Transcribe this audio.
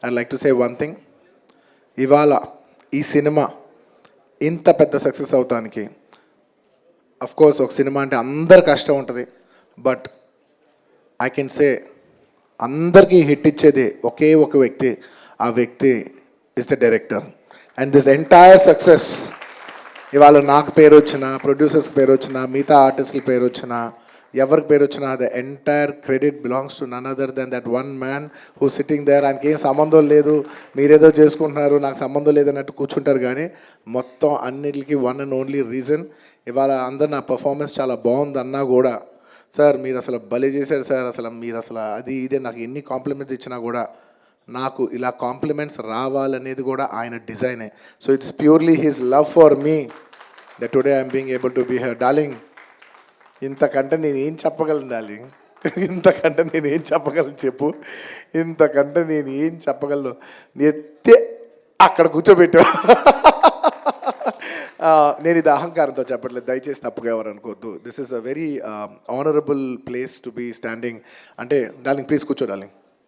I like to say one thing. ఇవాళ ఈ cinema ఇంత పెద్ద సక్సెస్ అవటానికి కోర్స్ ఒక సినిమా అంటే అందరు కష్టం ఉంటుంది, బట్ ఐ కెన్ సే అందరికీ హిట్ ఇచ్చేది ఒకే ఒక వ్యక్తి. ఆ వ్యక్తి is the director. And this entire success ఇవాళ నాకు పేరు వచ్చినా, ప్రొడ్యూసర్స్ పేరు వచ్చినా, మిగతా ఆర్టిస్టుల పేరు వచ్చినా, ఎవరికి పేరు వచ్చినా, the entire credit belongs to none other than that one man who sitting there. ఆయనకి ఏం సంబంధం లేదు, మీరేదో చేసుకుంటున్నారు, నాకు సంబంధం లేదన్నట్టు కూర్చుంటారు. కానీ మొత్తం అన్నిటికీ వన్ అండ్ ఓన్లీ రీజన్ ఇవాళ అందరు నా పర్ఫార్మెన్స్ చాలా బాగుంది అన్నా కూడా, సార్ మీరు అసలు భలే చేశారు సార్, అసలు మీరు అసలు అది ఇదే నాకు ఎన్ని కాంప్లిమెంట్స్ ఇచ్చినా కూడా నాకు ఇలా కాంప్లిమెంట్స్ రావాలనేది కూడా ఆయన డిజైనే. So it's purely his love for me that today I'm being able to be here. Darling, ఇంతకంటే నేను ఏం చెప్పగలను డార్లింగ్? ఇంతకంటే నేను ఏం చెప్పగలను చెప్పు? ఇంతకంటే నేను ఏం చెప్పగలను? ఎత్తే అక్కడ కూర్చోబెట్టా. నేను ఇది అహంకారంతో చెప్పట్లేదు, దయచేసి తప్పుగా ఎవరు అనుకోవద్దు. This is a very honourable place to be standing. అంటే డార్లింగ్ ప్లీజ్ కూర్చో డార్లింగ్.